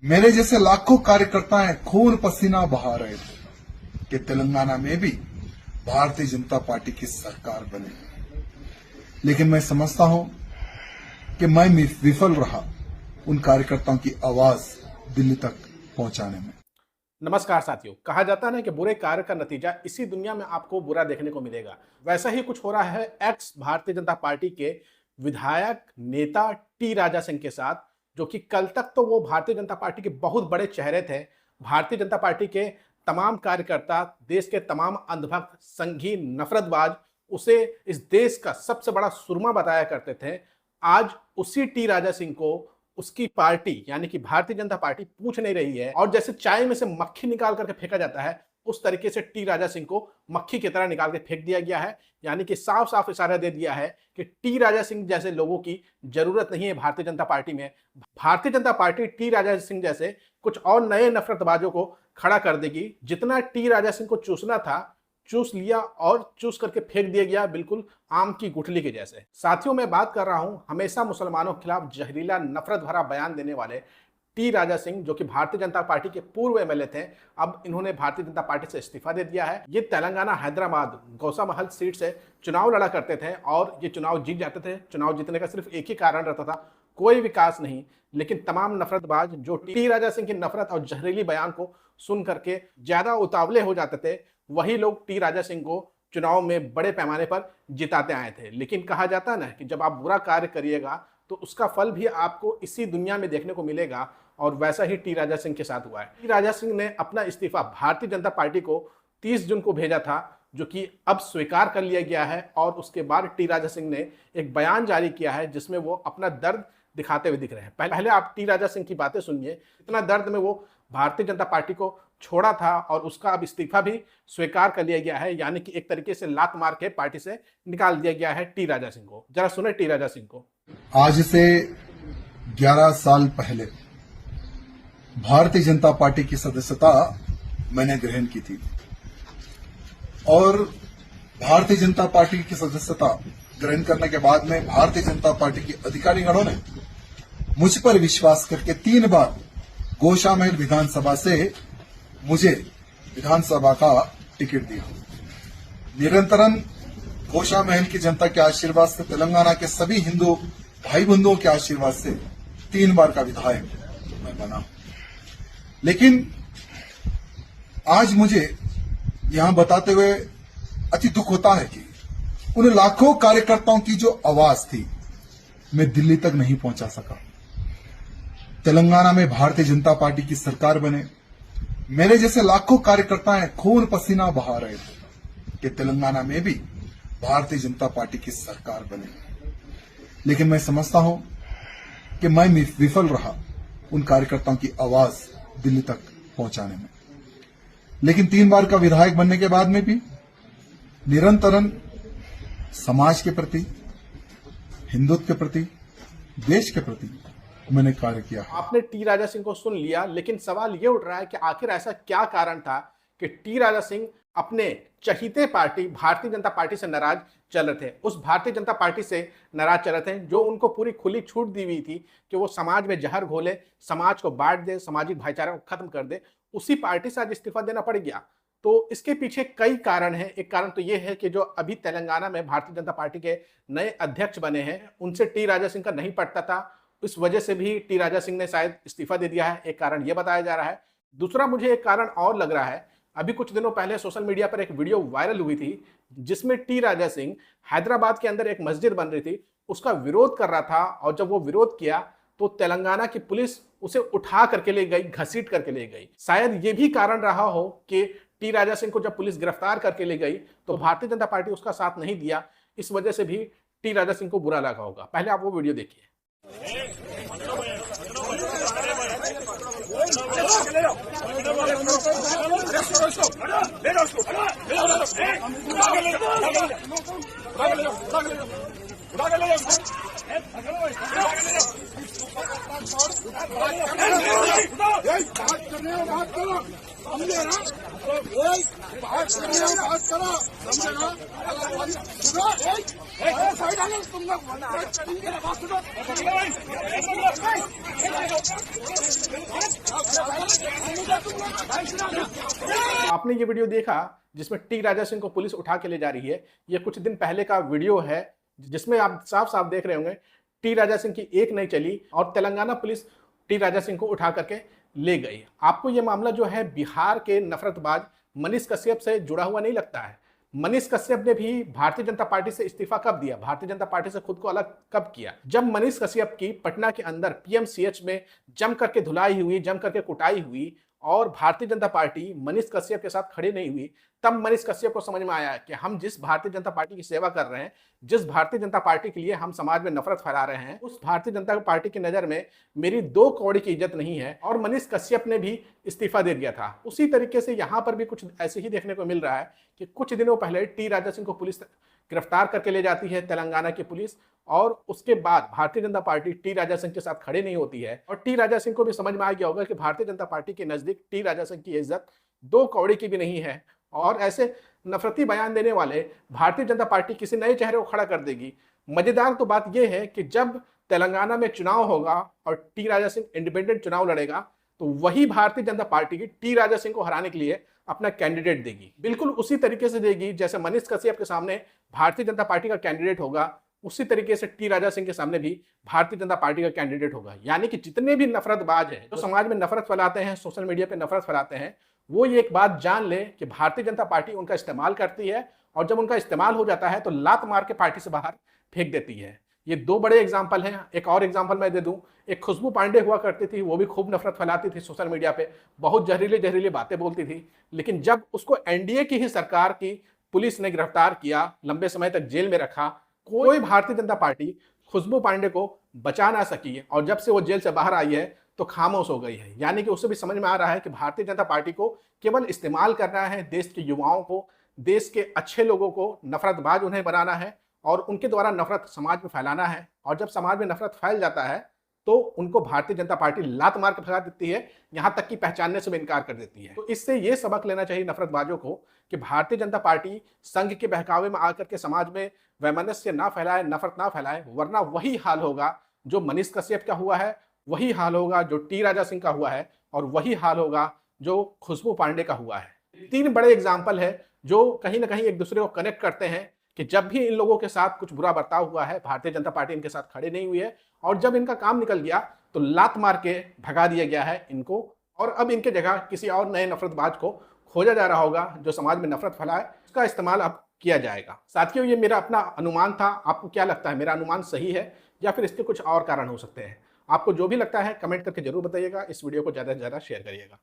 मेरे जैसे लाखों कार्यकर्ताएं खून पसीना बहा रहे थे कि तेलंगाना में भी भारतीय जनता पार्टी की सरकार बने, लेकिन मैं समझता हूं कि मैं विफल रहा उन कार्यकर्ताओं की आवाज दिल्ली तक पहुंचाने में। नमस्कार साथियों, कहा जाता है ना कि बुरे कार्य का नतीजा इसी दुनिया में आपको बुरा देखने को मिलेगा। वैसा ही कुछ हो रहा है एक्स भारतीय जनता पार्टी के विधायक नेता टी राजा सिंह के साथ, जो कि कल तक तो वो भारतीय जनता पार्टी के बहुत बड़े चेहरे थे। भारतीय जनता पार्टी के तमाम कार्यकर्ता, देश के तमाम अंधभक्त, संघी, नफरतबाज उसे इस देश का सबसे बड़ा सुरमा बताया करते थे। आज उसी टी राजा सिंह को उसकी पार्टी यानी कि भारतीय जनता पार्टी पूछ नहीं रही है, और जैसे चाय में से मक्खी निकाल करके फेंका जाता है उस तरीके से टी राजा सिंह को मक्खी की तरह निकाल के फेंक दिया गया है। यानी कि साफ साफ इशारा दे दिया है कि टी राजा सिंह जैसे लोगों की जरूरत नहीं है भारतीय जनता पार्टी में। भारतीय जनता पार्टी टी राजा सिंह जैसे कुछ और नए नफरतबाजों को खड़ा कर देगी। जितना टी राजा सिंह को चूसना था चूस लिया, और चूस करके फेंक दिया गया, बिल्कुल आम की गुठली के जैसे। साथियों, मैं बात कर रहा हूं हमेशा मुसलमानों के खिलाफ जहरीला नफरत भरा बयान देने वाले टी राजा सिंह, जो कि भारतीय जनता पार्टी के पूर्व एमएलए थे। अब इन्होंने भारतीय जनता पार्टी से इस्तीफा दे दिया है। ये तेलंगाना हैदराबाद गौसामहल सीट से चुनाव लड़ा करते थे और ये चुनाव जीत जाते थे। चुनाव जीतने का सिर्फ एक ही कारण रहता था, कोई विकास नहीं। लेकिन तमाम नफरतबाज जो टी राजा सिंह की नफरत और जहरीली बयान को सुन करके ज्यादा उतावले हो जाते थे, वही लोग टी राजा सिंह को चुनाव में बड़े पैमाने पर जिताते आए थे। लेकिन कहा जाता है ना कि जब आप बुरा कार्य करिएगा तो उसका फल भी आपको इसी दुनिया में देखने को मिलेगा, और वैसा ही टी राजा सिंह के साथ हुआ है। टी राजा सिंह ने अपना इस्तीफा भारतीय जनता पार्टी को 30 जून को भेजा था, जो कि अब स्वीकार कर लिया गया है। और उसके बाद टी राजा सिंह ने एक बयान जारी किया है जिसमें वो अपना दर्द दिखाते हुए दिख रहे हैं। पहले आप टी राजा सिंह की बातें सुनिए। इतना दर्द में वो भारतीय जनता पार्टी को छोड़ा था और उसका अब इस्तीफा भी स्वीकार कर लिया गया है। यानी कि एक तरीके से लात मार के पार्टी से निकाल दिया गया है टी राजा सिंह को। जरा सुने टी राजा सिंह को। आज से 11 साल पहले भारतीय जनता पार्टी की सदस्यता मैंने ग्रहण की थी, और भारतीय जनता पार्टी की सदस्यता ग्रहण करने के बाद में भारतीय जनता पार्टी के अधिकारीगणों ने मुझ पर विश्वास करके 3 बार गौशामहल विधानसभा से मुझे विधानसभा का टिकट दिया। निरंतरन गौशामहल की जनता के आशीर्वाद से, तेलंगाना के सभी हिंदू भाई बंधुओं के आशीर्वाद से 3 बार का विधायक मैं बना। लेकिन आज मुझे यहां बताते हुए अति दुख होता है कि उन लाखों कार्यकर्ताओं की जो आवाज थी मैं दिल्ली तक नहीं पहुंचा सका। तेलंगाना में भारतीय जनता पार्टी की सरकार बने, मेरे जैसे लाखों कार्यकर्ताएं खून पसीना बहा रहे थे कि तेलंगाना में भी भारतीय जनता पार्टी की सरकार बने, लेकिन मैं समझता हूं कि मैं विफल रहा उन कार्यकर्ताओं की आवाज दिल्ली तक पहुंचाने में। लेकिन 3 बार का विधायक बनने के बाद में भी निरंतरन समाज के प्रति, हिंदुत्व के प्रति, देश के प्रति मैंने कार्य किया। आपने टी राजा सिंह को सुन लिया, लेकिन सवाल ये उठ रहा है कि आखिर ऐसा क्या कारण था कि टी राजा सिंह अपने चहीते पार्टी भारतीय जनता पार्टी से नाराज चल रहे थे। उस भारतीय जनता पार्टी से नाराज चल रहे थे जो उनको पूरी खुली छूट दी हुई थी कि वो समाज में जहर घोले, समाज को बांट दे, सामाजिक भाईचारा को खत्म कर दे। उसी पार्टी से आज इस्तीफा देना पड़ गया। तो इसके पीछे कई कारण हैं। एक कारण तो ये है कि जो अभी तेलंगाना में भारतीय जनता पार्टी के नए अध्यक्ष बने हैं, उनसे टी राजा सिंह का नहीं पटता था। इस वजह से भी टी राजा सिंह ने शायद इस्तीफा दे दिया है, एक कारण यह बताया जा रहा है। दूसरा मुझे एक कारण और लग रहा है। अभी कुछ दिनों पहले सोशल मीडिया पर एक वीडियो वायरल हुई थी जिसमें टी राजा सिंह हैदराबाद के अंदर एक मस्जिद बन रही थी, उसका विरोध कर रहा था। और जब वो विरोध किया तो तेलंगाना की पुलिस उसे उठा करके ले गई, घसीट करके ले गई। शायद ये भी कारण रहा हो कि टी राजा सिंह को जब पुलिस गिरफ्तार करके ले गई तो भारतीय जनता पार्टी उसका साथ नहीं दिया। इस वजह से भी टी राजा सिंह को बुरा लगा होगा। पहले आप वो वीडियो देखिए। आपने ये वीडियो देखा जिसमें टी राजा सिंह को पुलिस उठा के ले जा रही है। ये कुछ दिन पहले का वीडियो है जिसमें आप साफ साफ देख रहे होंगे टी राजा सिंह की एक नहीं चली और तेलंगाना पुलिस टी राजा सिंह को उठा करके ले गई। आपको ये मामला जो है बिहार के नफरतबाज मनीष कश्यप से जुड़ा हुआ नहीं लगता है? मनीष कश्यप ने भी भारतीय जनता पार्टी से इस्तीफा कब दिया, भारतीय जनता पार्टी से खुद को अलग कब किया? जब मनीष कश्यप की पटना के अंदर पीएमसीएच में जम करके धुलाई हुई, जम करके कुटाई हुई और भारतीय जनता पार्टी मनीष कश्यप के साथ खड़े नहीं हुई, तब मनीष कश्यप को समझ में आया कि हम जिस भारतीय जनता पार्टी की सेवा कर रहे हैं, जिस भारतीय जनता पार्टी के लिए हम समाज में नफरत फैला रहे हैं, उस भारतीय जनता पार्टी की नजर में मेरी 2 कौड़ी की इज्जत नहीं है और मनीष कश्यप ने भी इस्तीफा दे दिया था। उसी तरीके से यहां पर भी कुछ ऐसे ही देखने को मिल रहा है कि कुछ दिनों पहले टी राजा सिंह को पुलिस गिरफ्तार करके ले जाती है तेलंगाना की पुलिस और उसके बाद भारतीय जनता पार्टी टी राजा सिंह के साथ खड़े नहीं होती है और टी राजा सिंह को भी समझ में आ गया होगा कि भारतीय जनता पार्टी के नजदीक टी राजा सिंह की इज्जत 2 कौड़ी की भी नहीं है और ऐसे नफरती बयान देने वाले भारतीय जनता पार्टी किसी नए चेहरे को खड़ा कर देगी। मजेदार तो बात यह है कि जब तेलंगाना में चुनाव होगा और टी राजा सिंह इंडिपेंडेंट चुनाव लड़ेगा तो वही भारतीय जनता पार्टी की टी राजा सिंह को हराने के लिए अपना कैंडिडेट देगी, बिल्कुल उसी तरीके से देगी जैसे मनीष कश्यप के सामने भारतीय जनता पार्टी का कैंडिडेट होगा, उसी तरीके से टी राजा सिंह के सामने भी भारतीय जनता पार्टी का कैंडिडेट होगा। यानी कि जितने भी नफरतबाज हैं जो समाज में नफरत फैलाते हैं, सोशल मीडिया पे नफरत फैलाते हैं, वो ये एक बात जान ले कि भारतीय जनता पार्टी उनका इस्तेमाल करती है और जब उनका इस्तेमाल हो जाता है तो लात मार के पार्टी से बाहर फेंक देती है। ये 2 बड़े एग्जाम्पल हैं। एक और एग्जाम्पल मैं दे दूं, एक खुशबू पांडे हुआ करती थी, वो भी खूब नफरत फैलाती थी सोशल मीडिया पे, बहुत जहरीली जहरीली बातें बोलती थी, लेकिन जब उसको एनडीए की ही सरकार की पुलिस ने गिरफ्तार किया, लंबे समय तक जेल में रखा, कोई भारतीय जनता पार्टी खुशबू पांडे को बचा ना सकी और जब से वो जेल से बाहर आई है तो खामोश हो गई है। यानी कि उसे भी समझ में आ रहा है कि भारतीय जनता पार्टी को केवल इस्तेमाल करना है, देश के युवाओं को, देश के अच्छे लोगों को नफरतबाज उन्हें बनाना है और उनके द्वारा नफरत समाज में फैलाना है और जब समाज में नफरत फैल जाता है तो उनको भारतीय जनता पार्टी लात मार के भगा देती है, यहां तक कि पहचानने से भी इनकार कर देती है। तो इससे यह सबक लेना चाहिए नफरतबाजों को कि भारतीय जनता पार्टी संघ के बहकावे में आकर के समाज में वैमनस्य ना फैलाए, नफरत ना फैलाए, वरना वही हाल होगा जो मनीष कश्यप का हुआ है, वही हाल होगा जो टी राजा सिंह का हुआ है और वही हाल होगा जो खुशबू पांडे का हुआ है। 3 बड़े एग्जाम्पल है जो कहीं ना कहीं एक दूसरे को कनेक्ट करते हैं कि जब भी इन लोगों के साथ कुछ बुरा बर्ताव हुआ है, भारतीय जनता पार्टी इनके साथ खड़े नहीं हुई है और जब इनका काम निकल गया तो लात मार के भगा दिया गया है इनको और अब इनके जगह किसी और नए नफरतबाज को खोजा जा रहा होगा जो समाज में नफरत फैलाए, उसका इस्तेमाल अब किया जाएगा। साथियों, ये मेरा अपना अनुमान था। आपको क्या लगता है, मेरा अनुमान सही है या फिर इसके कुछ और कारण हो सकते हैं? आपको जो भी लगता है कमेंट करके जरूर बताइएगा। इस वीडियो को ज़्यादा से ज़्यादा शेयर करिएगा।